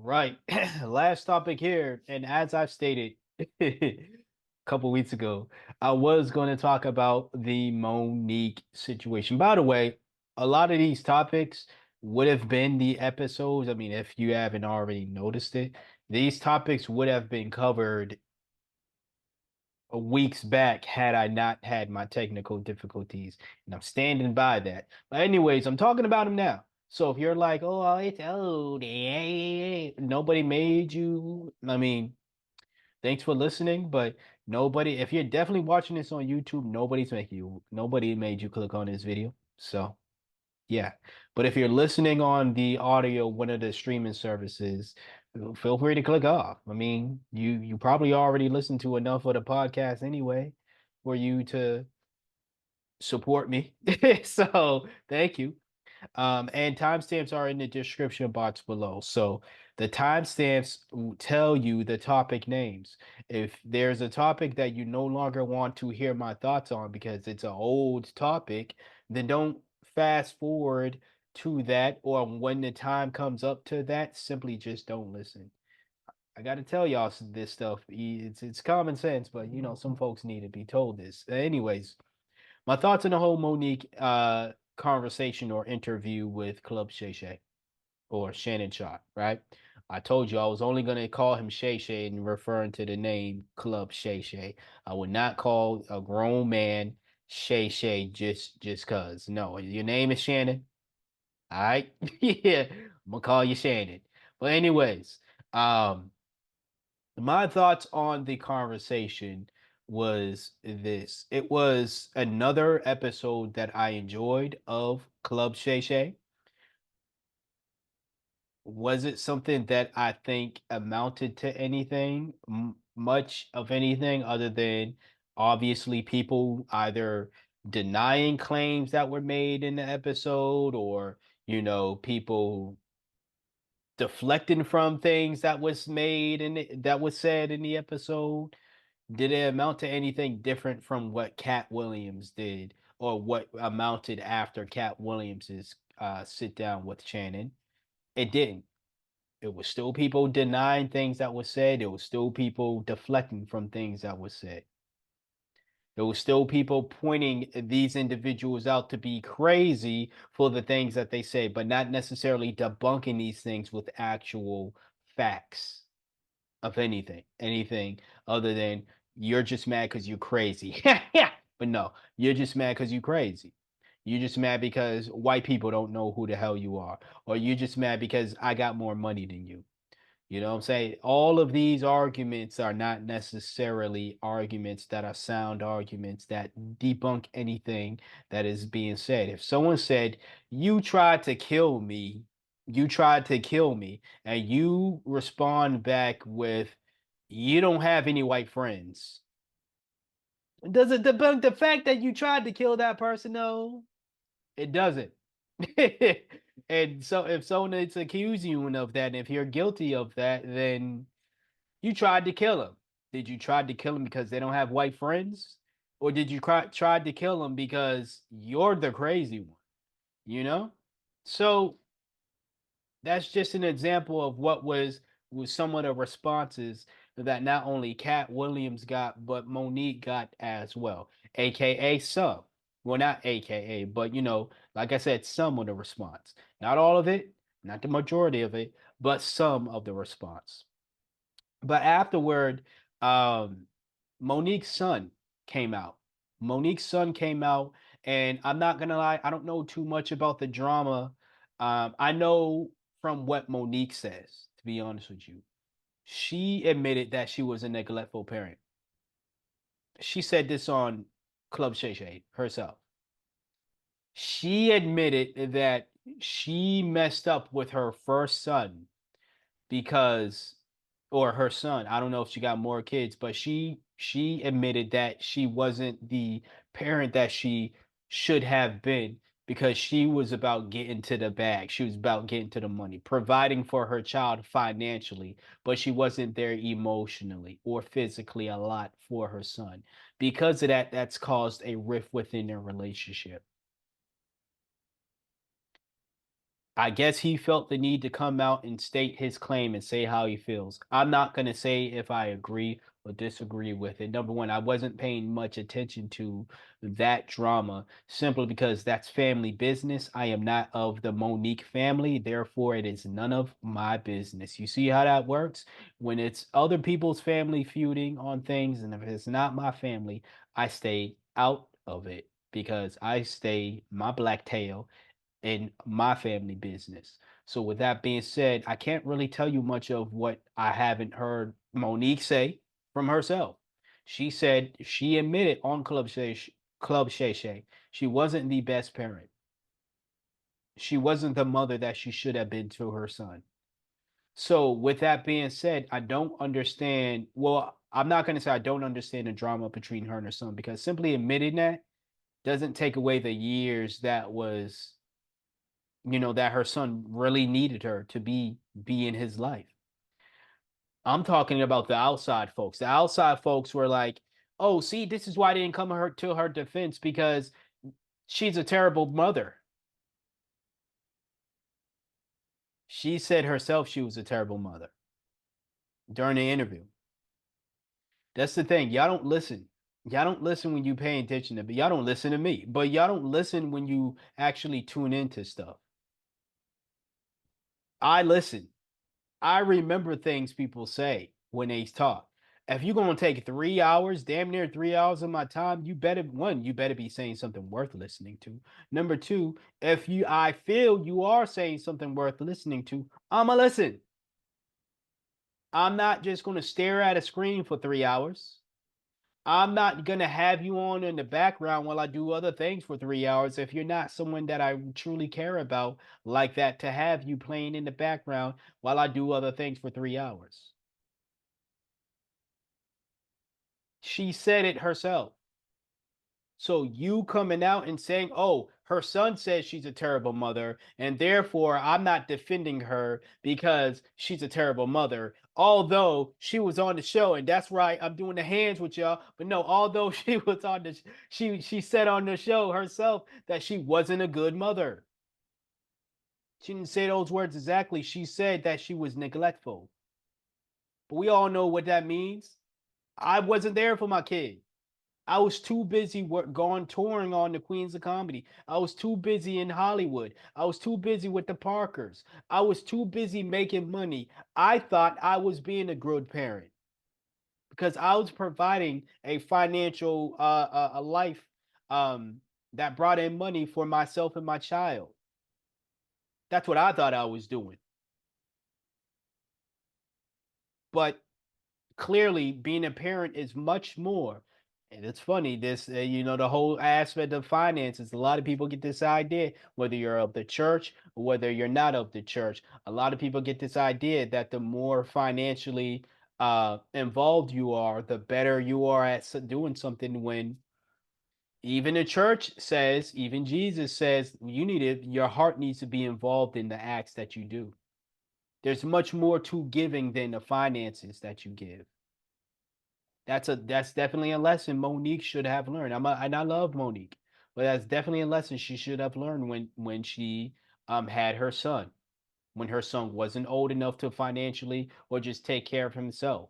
Right. Last topic here. And as I've stated a couple weeks ago, I was going to talk about the Monique situation. By the way, a lot of these topics would have been the episodes. I mean, if you haven't already noticed it, these topics would have been covered weeks back had I not had my technical difficulties. And I'm standing by that. But anyways, I'm talking about them now. So if you're like, oh, it's old, nobody made you. I mean, thanks for listening, but nobody, if you're definitely watching this on YouTube, nobody made you click on this video. So yeah. But if you're listening on the audio, one of the streaming services, feel free to click off. I mean, you probably already listened to enough of the podcast anyway for you to support me. So thank you. And timestamps are in the description box below. So the timestamps tell you the topic names. If there's a topic that you no longer want to hear my thoughts on because it's an old topic, then don't fast forward to that, or when the time comes up to that, simply just don't listen. I got to tell y'all this stuff. It's common sense, but some folks need to be told this. Anyways, my thoughts on the whole Monique conversation or interview with Club Shay Shay or Shannon Sharp, right? I told you I was only gonna call him Shay Shay and referring to the name Club Shay Shay. I would not call a grown man Shay Shay just cause. No, your name is Shannon. All right. Yeah, I'm gonna call you Shannon. But anyways, um, my thoughts on the conversation was this. It was another episode that I enjoyed of Club Shay Shay. Was it something that I think amounted to anything, much of anything, other than obviously people either denying claims that were made in the episode, or people deflecting from things that was made and that was said in the episode? Did it amount to anything different from what Cat Williams did, or what amounted after Cat Williams's sit down with Shannon? It didn't. It was still people denying things that were said. It was still people deflecting from things that were said. There was still people pointing these individuals out to be crazy for the things that they say, but not necessarily debunking these things with actual facts of anything other than you're just mad because you're crazy. Yeah, but no, you're just mad because you're crazy. You're just mad because white people don't know who the hell you are, or you're just mad because I got more money than you. You know what I'm saying? All of these arguments are not necessarily arguments that are sound arguments that debunk anything that is being said. If someone said, you tried to kill me, you tried to kill me, and you respond back with, you don't have any white friends. Does it debunk the fact that you tried to kill that person, though? It doesn't. And so if someone is accusing you of that, and if you're guilty of that, then you tried to kill him. Did you try to kill him because they don't have white friends? Or did you try to kill him because you're the crazy one? You know? So that's just an example of what was some of the responses that not only Cat Williams got, but Monique got as well, aka some. Well, not aka, but like I said, some of the response. Not all of it, not the majority of it, but some of the response. But afterward, um, Monique's son came out. Monique's son came out, and I'm not gonna lie, I don't know too much about the drama. I know from what Monique says, to be honest with you, she admitted that she was a neglectful parent. She said this on Club Shay Shay herself. She admitted that she messed up with her first son because or her son. I don't know if she got more kids, but she admitted that she wasn't the parent that she should have been because she was about getting to the bag. She was about getting to the money, providing for her child financially, but she wasn't there emotionally or physically a lot for her son. Because of that, that's caused a rift within their relationship. I guess he felt the need to come out and state his claim and say how he feels. I'm not going to say if I agree or disagree with it. Number one, I wasn't paying much attention to that drama simply because that's family business. I am not of the Monique family. Therefore, it is none of my business. You see how that works? When it's other people's family feuding on things, and if it's not my family, I stay out of it because I stay my black tail in my family business. So with that being said, I can't really tell you much of what I haven't heard Monique say from herself. She said she admitted on Club Shay Shay she wasn't the best parent. She wasn't the mother that she should have been to her son. So with that being said, I don't understand. Well, I'm not going to say I don't understand the drama between her and her son because simply admitting that doesn't take away the years that was that her son really needed her to be in his life. I'm talking about the outside folks. The outside folks were like, "Oh, see, this is why I didn't come to her defense because she's a terrible mother." She said herself she was a terrible mother during the interview. That's the thing. Y'all don't listen. Y'all don't listen when you pay attention to me. Y'all don't listen to me, but y'all don't listen when you actually tune into stuff. I listen. I remember things people say when they talk. If you're gonna take 3 hours, damn near 3 hours of my time, you better one, you better be saying something worth listening to. Number two, if I feel you are saying something worth listening to, I'ma listen. I'm not just gonna stare at a screen for 3 hours. I'm not gonna have you on in the background while I do other things for 3 hours if you're not someone that I truly care about like that to have you playing in the background while I do other things for 3 hours. She said it herself. So you coming out and saying, "Oh, her son says she's a terrible mother, and therefore I'm not defending her because she's a terrible mother." Although she was on the show, and that's right, I'm doing the hands with y'all. But no, although she was on the, she said on the show herself that she wasn't a good mother. She didn't say those words exactly. She said that she was neglectful. But we all know what that means. I wasn't there for my kid. I was too busy going touring on the Queens of Comedy. I was too busy in Hollywood. I was too busy with the Parkers. I was too busy making money. I thought I was being a good parent because I was providing a financial a life that brought in money for myself and my child. That's what I thought I was doing. But clearly being a parent is much more. And it's funny, this, the whole aspect of finances. A lot of people get this idea, whether you're of the church or whether you're not of the church. A lot of people get this idea that the more financially involved you are, the better you are at doing something. When even the church says, even Jesus says, your heart needs to be involved in the acts that you do. There's much more to giving than the finances that you give. That's definitely a lesson Monique should have learned. And I love Monique, but that's definitely a lesson she should have learned when she had her son, when her son wasn't old enough to financially or just take care of himself.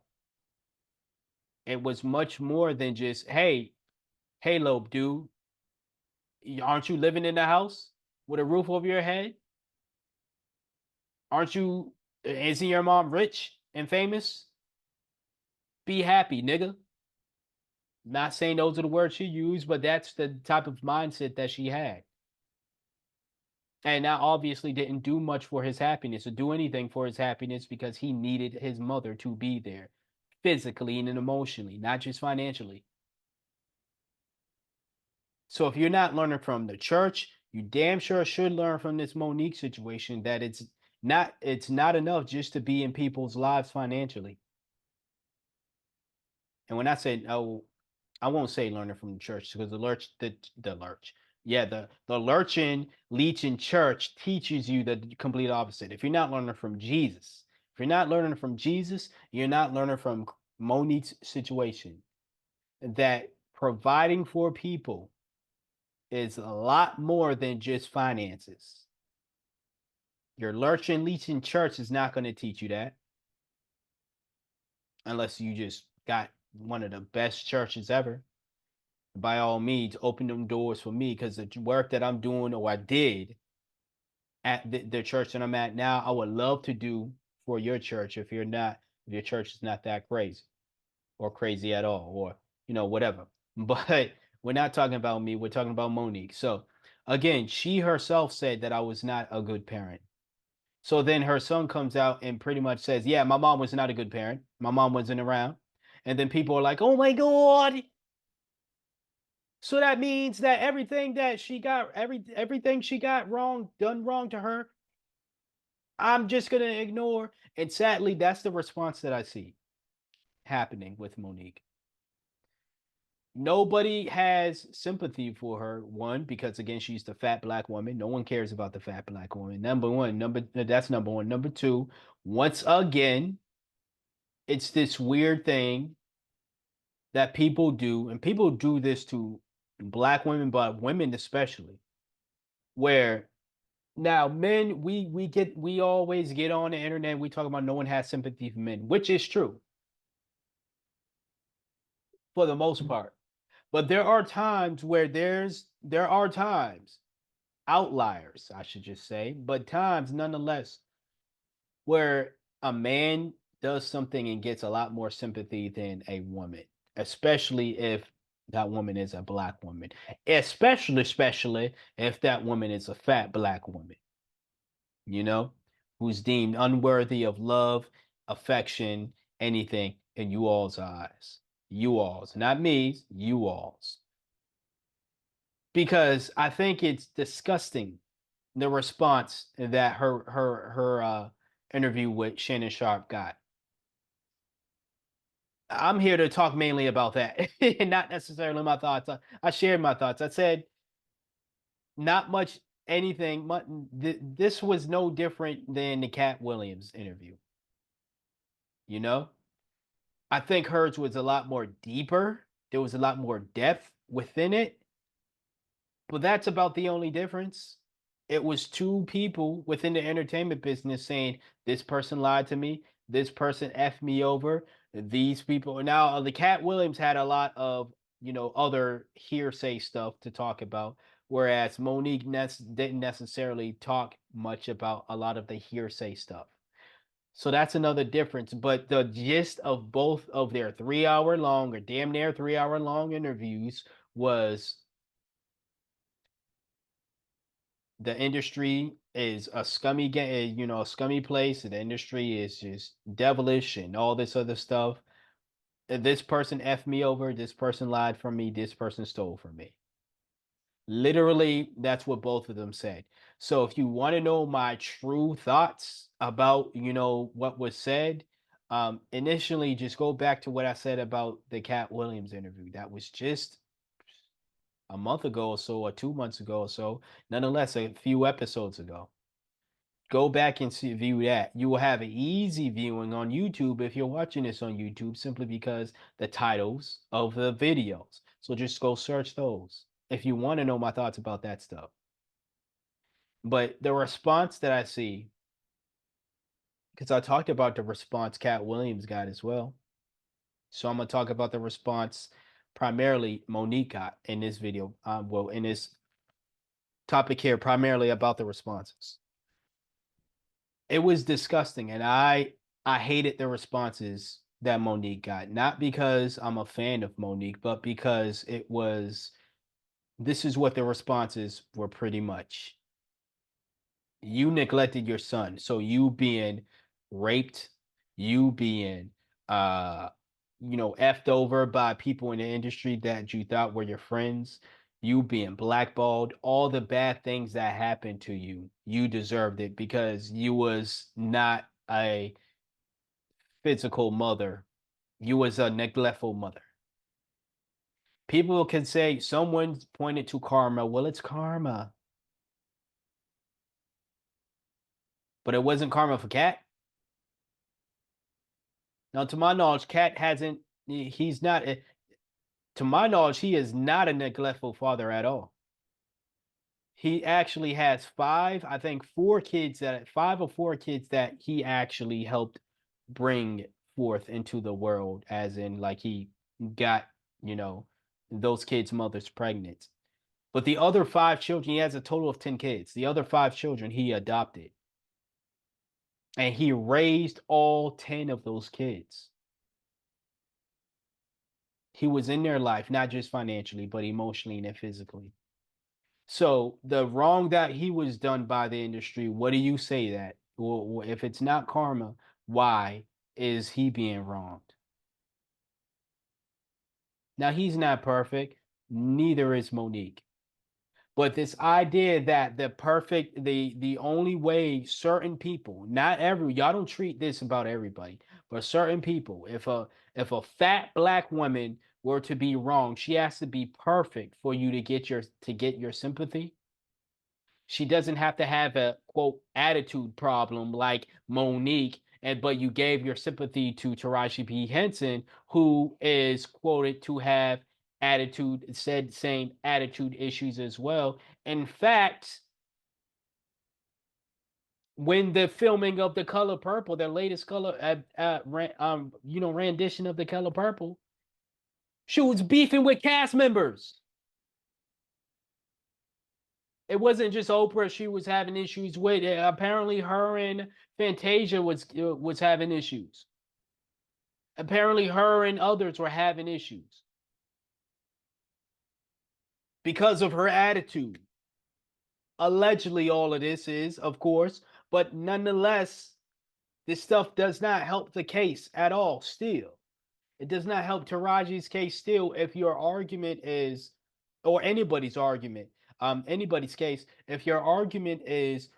It was much more than just, hey, Lope, dude, aren't you living in the house with a roof over your head? Aren't you? Isn't your mom rich and famous? Be happy, nigga. Not saying those are the words she used, but that's the type of mindset that she had. And that obviously didn't do much for his happiness or do anything for his happiness because he needed his mother to be there physically and emotionally, not just financially. So if you're not learning from the church, you damn sure should learn from this Monique situation that it's not enough just to be in people's lives financially. And when I say, oh, I won't say learning from the church because the lurch. Yeah, the lurching leeching church teaches you the complete opposite. If you're not learning from Jesus, if you're not learning from Jesus, you're not learning from Monique's situation. That providing for people is a lot more than just finances. Your lurching, leeching church is not going to teach you that unless you just got one of the best churches ever. By all means, open them doors for me because the work that I'm doing or I did at the church that I'm at now, I would love to do for your church if your church is not that crazy or crazy at all or, whatever. But we're not talking about me. We're talking about Monique. So again, she herself said that I was not a good parent. So then her son comes out and pretty much says, yeah, my mom was not a good parent. My mom wasn't around. And then people are like, oh my God. So that means that everything that she got, everything she got wrong, done wrong to her, I'm just gonna ignore. And sadly, that's the response that I see happening with Monique. Nobody has sympathy for her. One, because again, she's the fat black woman. No one cares about the fat black woman. Number one, that's number one. Number two, once again, it's this weird thing that people do, and people do this to black women, but women especially, where now men, we always get on the internet, we talk about no one has sympathy for men, which is true for the most part. But there are times where there are times, outliers, I should just say, but times nonetheless where a man does something and gets a lot more sympathy than a woman, especially if that woman is a black woman, especially if that woman is a fat black woman, you know, who's deemed unworthy of love, affection, anything in you all's eyes. You all's, not me, you all's. Because I think it's disgusting the response that her interview with Shannon Sharp got. I'm here to talk mainly about that, not necessarily my thoughts. I shared my thoughts. I said not much anything. This was no different than the Cat Williams interview. You know, I think hers was a lot more deeper. There was a lot more depth within it. But that's about the only difference. It was two people within the entertainment business saying, this person lied to me, this person effed me over, these people. Now, the Cat Williams had a lot of, other hearsay stuff to talk about, whereas Monique didn't necessarily talk much about a lot of the hearsay stuff. So that's another difference. But the gist of both of their 3 hour long or damn near 3 hour long interviews was the industry is a scummy game, a scummy place. The industry is just devilish and all this other stuff. This person effed me over. This person lied from me. This person stole from me. Literally, that's what both of them said. So if you want to know my true thoughts about, what was said, initially just go back to what I said about the Cat Williams interview. That was just a month ago or so, or 2 months ago or so. Nonetheless, a few episodes ago. Go back and view that. You will have an easy viewing on YouTube if you're watching this on YouTube, simply because the titles of the videos. So just go search those if you want to know my thoughts about that stuff. But the response that I see, because I talked about the response Cat Williams got as well. So I'm gonna talk about the response primarily Monique got in this video. Well, in this topic here, primarily about the responses. It was disgusting, and I hated the responses that Monique got. Not because I'm a fan of Monique, but because this is what the responses were pretty much. You neglected your son. So you being raped, you being effed over by people in the industry that you thought were your friends, you being blackballed, all the bad things that happened to you, you deserved it because you was not a physical mother. You was a neglectful mother. People can say someone pointed to karma. Well, it's karma. But it wasn't karma for Cat. Now, to my knowledge, Cat hasn't. He's not. To my knowledge, he is not a neglectful father at all. He actually has five, I think four kids that five or four kids that he actually helped bring forth into the world, as in like he got, you know, those kids' mothers pregnant. But the other five children, he has a total of 10 kids. The other five children he adopted. And he raised all 10 of those kids. He was in their life, not just financially, but emotionally and physically. So the wrong that he was done by the industry, what do you say that? Well, if it's not karma, why is he being wronged? Now he's not perfect, neither is Monique. But this idea that the only way certain people, not every y'all don't treat this about everybody, but certain people, if a fat black woman were to be wrong, she has to be perfect for you to get your sympathy. She doesn't have to have a quote attitude problem like Monique, and but you gave your sympathy to Taraji P. Henson, who is quoted to have attitude said same attitude issues as well. In fact, when the filming of The Color Purple, their latest color rendition of The Color Purple, she was beefing with cast members. It wasn't just Oprah she was having issues with. Apparently, her and Fantasia was having issues. Apparently, her and others were having issues because of her attitude. Allegedly, all of this is, of course, but nonetheless, this stuff does not help the case at all. Still, it does not help Taraji's case. Still, if your argument is, or anybody's case, if your argument is,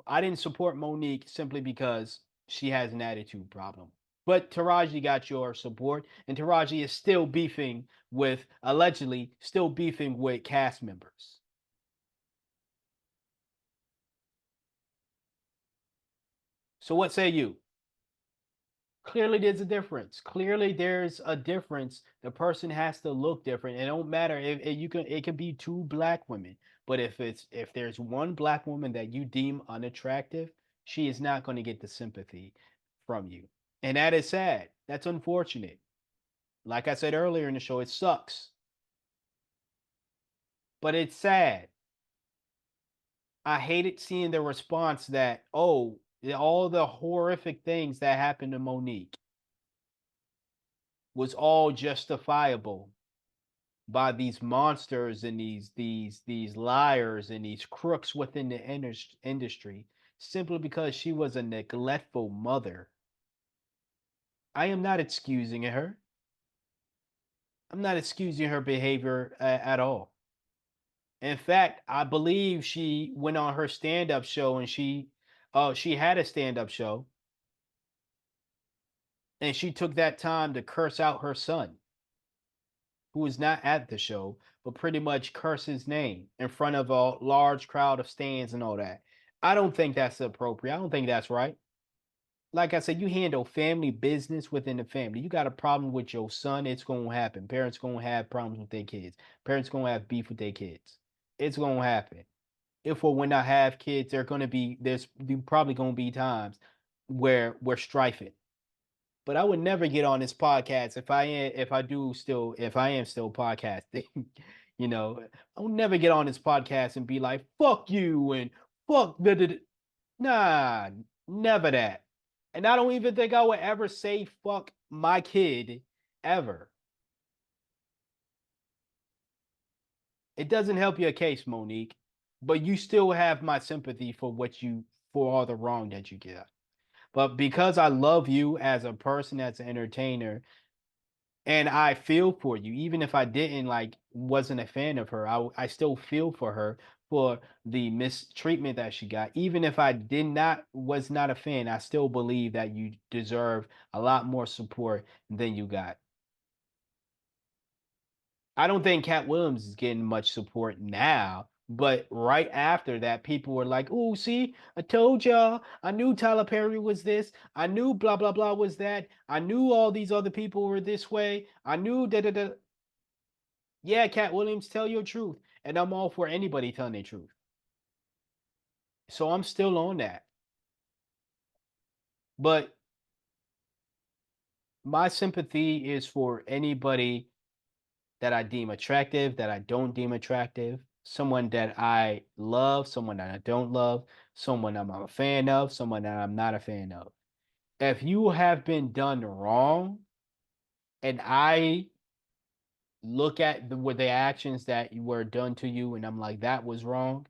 I didn't support Monique simply because she has an attitude problem. But Taraji got your support, and Taraji is still beefing with, allegedly, still beefing with cast members. So what say you? Clearly there's a difference. Clearly there's a difference. The person has to look different. It don't matter if you can it can be two black women, but if there's one black woman that you deem unattractive, she is not going to get the sympathy from you. And that is sad. That's unfortunate. Like I said earlier in the show, it sucks, but it's sad. I hated seeing the response that, oh, all the horrific things that happened to Monique was all justifiable by these monsters and these liars and these crooks within the industry simply because she was a neglectful mother. I am not excusing her. I'm not excusing her behavior at all. In fact, I believe she went on her stand-up show and she had a stand-up show and she took that time to curse out her son, who was not at the show, but pretty much curse his name in front of a large crowd of stands and all that. I don't think that's appropriate. I don't think that's right. Like I said, you handle family business within the family. You got a problem with your son, it's gonna happen. Parents gonna have problems with their kids. Parents gonna have beef with their kids. It's gonna happen. If or when I have kids, there's probably gonna be times where we're strifing. But I would never get on this podcast if I am still podcasting, I would never get on this podcast and be like, fuck you and fuck the nah, never that. And I don't even think I would ever say fuck my kid ever. It doesn't help your case, Monique, but you still have my sympathy for all the wrong that you get. But because I love you as a person, as an entertainer, and I feel for you, even if I didn't wasn't a fan of her, I still feel for her for the mistreatment that she got. Even if I did not was not a fan, I still believe that you deserve a lot more support than you got. I don't think Cat Williams is getting much support now, but right after that, people were like, "Oh, see, I told y'all. I knew Tyler Perry was this. I knew blah blah blah was that. I knew all these other people were this way. I knew da da da." Yeah, Cat Williams, tell your truth, and I'm all for anybody telling their truth. So I'm still on that. But my sympathy is for anybody that I deem attractive, that I don't deem attractive, someone that I love, someone that I don't love, someone I'm a fan of, someone that I'm not a fan of. If you have been done wrong and I look at the actions that were done to you and I'm like, that was wrong,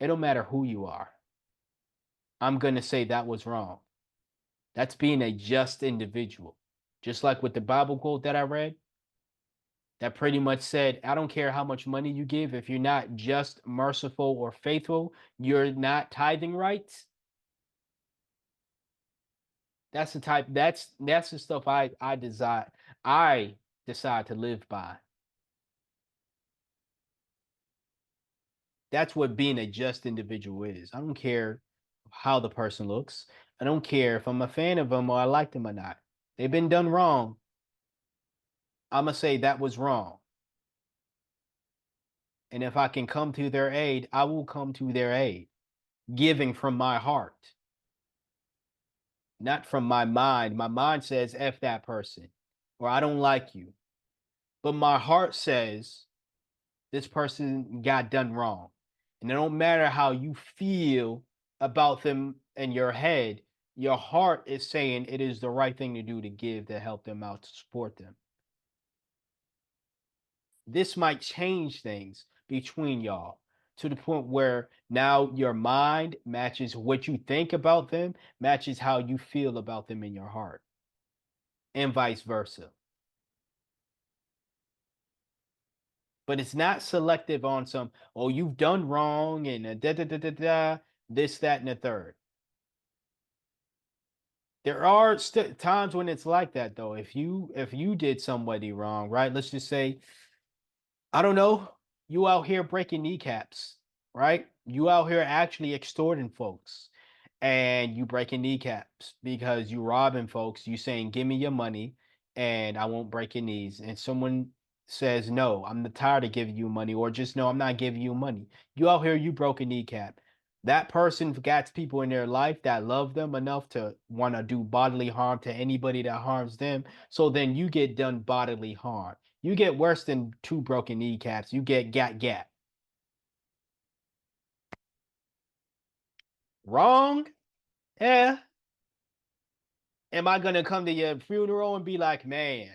it don't matter who you are. I'm going to say that was wrong. That's being a just individual. Just like with the Bible quote that I read, that pretty much said, I don't care how much money you give, if you're not just, merciful, or faithful, you're not tithing rights. That's the type. That's the stuff I desire. I decide to live by. That's what being a just individual is. I don't care how the person looks. I don't care if I'm a fan of them or I like them or not. They've been done wrong. I'm gonna say that was wrong. And if I can come to their aid, I will come to their aid, giving from my heart, not from my mind. My mind says, F that person, or I don't like you. But my heart says, this person got done wrong. And it don't matter how you feel about them in your head, your heart is saying it is the right thing to do to give, to help them out, to support them. This might change things between y'all to the point where now your mind matches what you think about them, matches how you feel about them in your heart, and vice versa. But it's not selective on some, oh, you've done wrong and da da da da da, this, that, and the third. There are times when it's like that though. If you did somebody wrong, right? Let's just say, I don't know, you out here breaking kneecaps, right? You out here actually extorting folks, and you breaking kneecaps because you robbing folks. You saying, "Give me your money, and I won't break your knees." And someone says, "No, I'm tired of giving you money," or just, "No, I'm not giving you money." You out here, you broke a kneecap. That person got people in their life that love them enough to want to do bodily harm to anybody that harms them. So then you get done bodily harm. You get worse than two broken kneecaps. You get gat. Wrong? Yeah. Am I gonna come to your funeral and be like, man,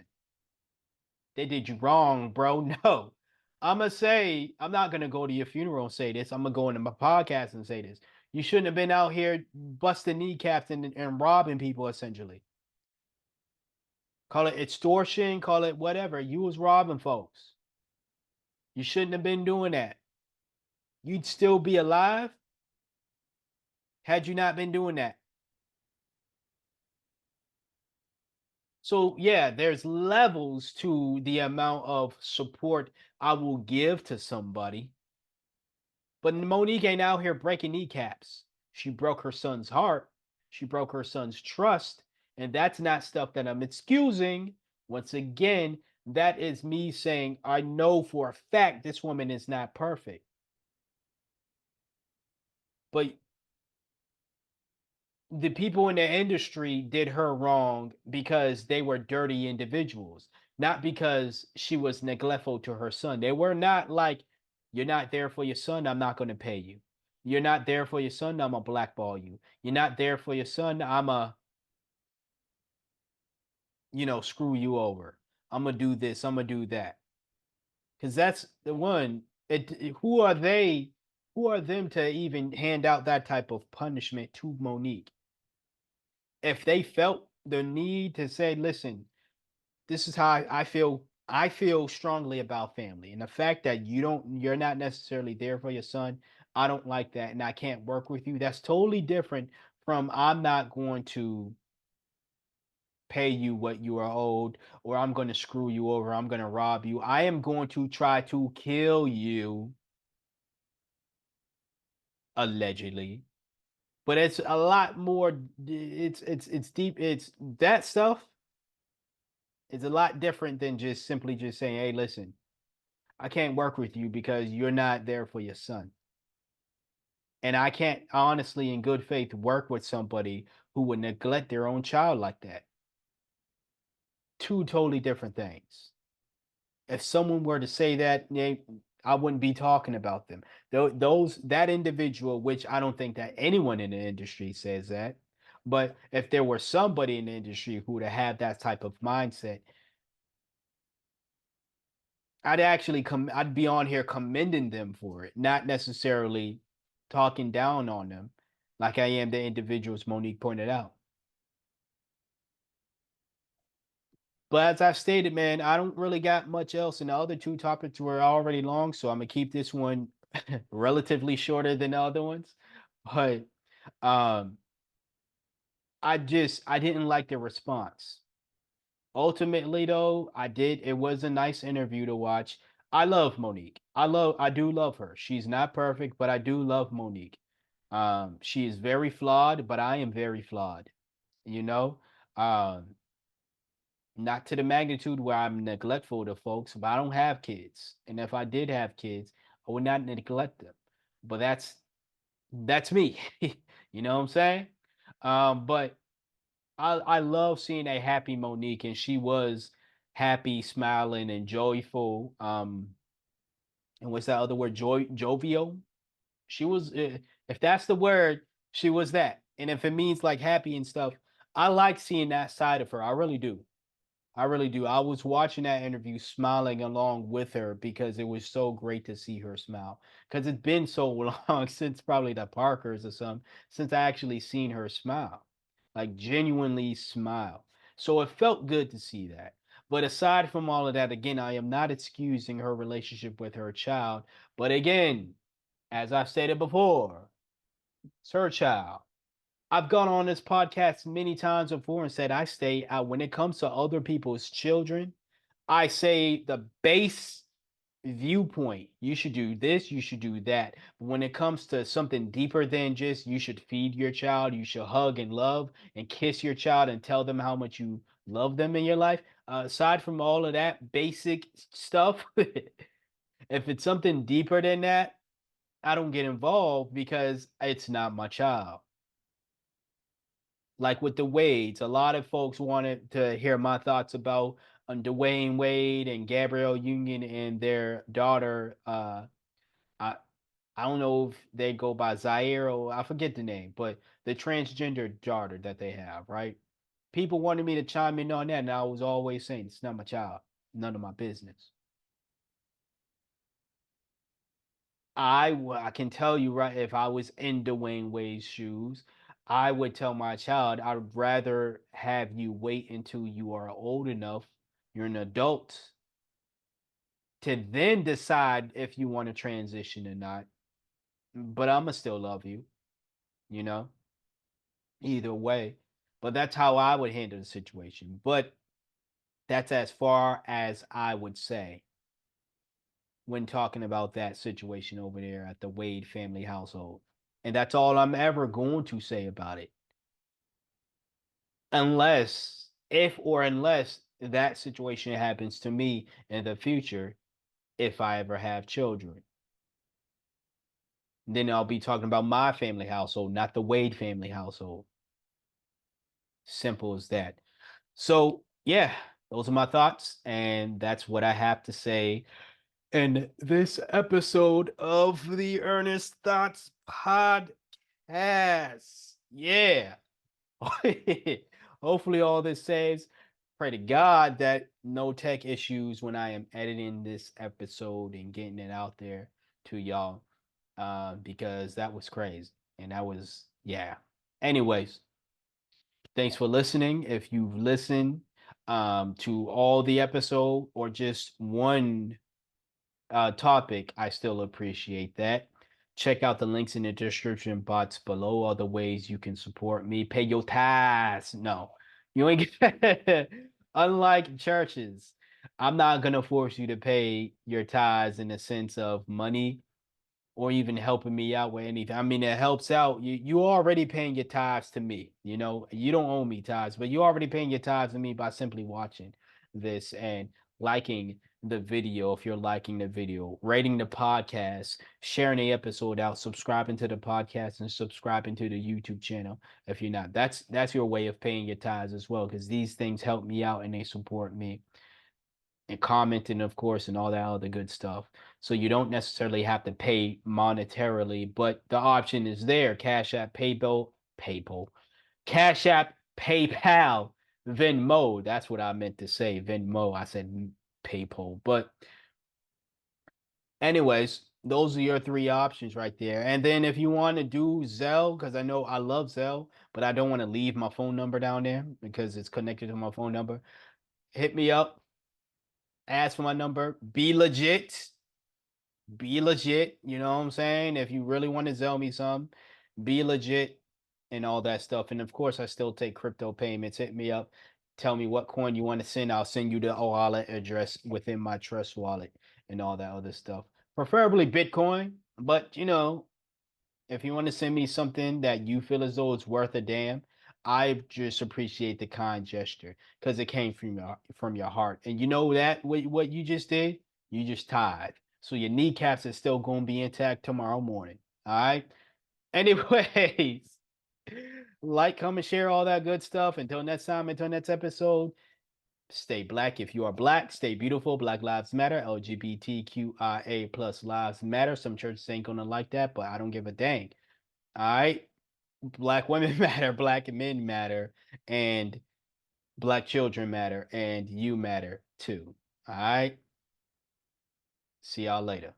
they did you wrong, bro? No. I'ma say, I'm not gonna go to your funeral and say this. I'm gonna go into my podcast and say this. You shouldn't have been out here busting kneecaps and robbing people, essentially. Call it extortion, call it whatever. You was robbing folks. You shouldn't have been doing that. You'd still be alive had you not been doing that. So yeah, there's levels to the amount of support I will give to somebody. But Monique ain't out here breaking kneecaps. She broke her son's heart. She broke her son's trust. And that's not stuff that I'm excusing. Once again, that is me saying, I know for a fact this woman is not perfect. But the people in the industry did her wrong because they were dirty individuals, not because she was neglectful to her son. They were not like, you're not there for your son, I'm not going to pay you. You're not there for your son, I'm going to blackball you. You're not there for your son, I'm a, screw you over. I'm going to do this, I'm going to do that. Because that's the one. Who are they? Who are them to even hand out that type of punishment to Monique? If they felt the need to say, listen, this is how I feel strongly about family. And the fact that you're not necessarily there for your son, I don't like that. And I can't work with you. That's totally different from, I'm not going to pay you what you are owed, or I'm going to screw you over. I'm going to rob you. I am going to try to kill you, allegedly. But it's a lot more. It's deep. It's that stuff is a lot different than just simply just saying, "Hey, listen, I can't work with you because you're not there for your son." And I can't honestly, in good faith, work with somebody who would neglect their own child like that. Two totally different things. If someone were to say that, I wouldn't be talking about them. Those that individual, which I don't think that anyone in the industry says that, but if there were somebody in the industry who would have that type of mindset, I'd be on here commending them for it, not necessarily talking down on them, like I am the individuals Monique pointed out. But as I've stated, man, I don't really got much else. And the other two topics were already long, so I'm gonna keep this one relatively shorter than the other ones. But um, I didn't like the response. Ultimately, though, I did. It was a nice interview to watch. I love Monique. I do love her. She's not perfect, but I do love Monique. She is very flawed, but I am very flawed. You know, um, not to the magnitude where I'm neglectful to folks, but I don't have kids. And if I did have kids, I would not neglect them. But that's me. You know what I'm saying? But I love seeing a happy Monique, and she was happy, smiling, and joyful. And what's that other word? Jovial. She was, if that's the word, she was that. And if it means like happy and stuff, I like seeing that side of her. I really do. I really do. I was watching that interview smiling along with her because it was so great to see her smile. Because it's been so long since probably the Parkers or something, since I actually seen her smile, like genuinely smile. So it felt good to see that. But aside from all of that, again, I am not excusing her relationship with her child. But again, as I've stated before, it's her child. I've gone on this podcast many times before and said I stay out when it comes to other people's children. I say the base viewpoint. You should do this, you should do that. But when it comes to something deeper than just you should feed your child, you should hug and love and kiss your child and tell them how much you love them in your life. Aside from all of that basic stuff, if it's something deeper than that, I don't get involved because it's not my child. Like with the Wades, a lot of folks wanted to hear my thoughts about Dwayne Wade and Gabrielle Union and their daughter. I I don't know if they go by Zaire or I forget the name, but the transgender daughter that they have, right? People wanted me to chime in on that, and I was always saying it's not my child, none of my business. I can tell you right if I was in Dwayne Wade's shoes, I would tell my child I'd rather have you wait until you are old enough, you're an adult, to then decide if you want to transition or not. But I'ma still love you, you know, either way. But that's how I would handle the situation. But that's as far as I would say when talking about that situation over there at the Wade family household. And that's all I'm ever going to say about it. Unless, if or unless that situation happens to me in the future, if I ever have children, then I'll be talking about my family household, not the Wade family household. Simple as that. So, yeah, those are my thoughts. And that's what I have to say in this episode of the Earnest Thoughts Podcast. Yeah. Hopefully, all this saves. Pray to God that no tech issues when I am editing this episode and getting it out there to y'all, because that was crazy. And that was, yeah. Anyways, thanks for listening. If you've listened to all the episode or just one topic, I still appreciate that. Check out the links in the description box below. Other ways you can support me. Pay your tithes. No, you ain't. Unlike churches, I'm not gonna force you to pay your tithes in the sense of money or even helping me out with anything. I mean, it helps out. You already paying your tithes to me. You know, you don't owe me tithes, but you already paying your tithes to me by simply watching this and liking the video if you're liking the video, rating the podcast, sharing the episode out, subscribing to the podcast, and subscribing to the YouTube channel if you're not. That's your way of paying your tithes as well, because these things help me out and they support me. And commenting, of course, and all that other good stuff. So you don't necessarily have to pay monetarily, but the option is there. Cash App, PayPal, Cash App, PayPal, Venmo. That's what I meant to say. Venmo. I said PayPal. But anyways, those are your three options right there. And then if you want to do Zelle, because I know I love Zelle, but I don't want to leave my phone number down there because it's connected to my phone number. Hit me up, ask for my number, be legit. Be legit, you know what I'm saying? If you really want to sell me some, be legit and all that stuff. And of course, I still take crypto payments. Hit me up. Tell me what coin you want to send. I'll send you the wallet address within my Trust wallet and all that other stuff. Preferably Bitcoin, but if you want to send me something that you feel as though it's worth a damn, I just appreciate the kind gesture because it came from your heart. And you know that what you just did, you just tied. So your kneecaps are still going to be intact tomorrow morning. All right. Anyways, like, comment, share all that good stuff. Until next time, until next episode. Stay black if you are black. Stay beautiful. Black lives matter. LGBTQIA plus lives matter. Some churches ain't gonna like that, but I don't give a dang. All right. Black women matter. Black men matter. And black children matter. And you matter too. All right. See y'all later.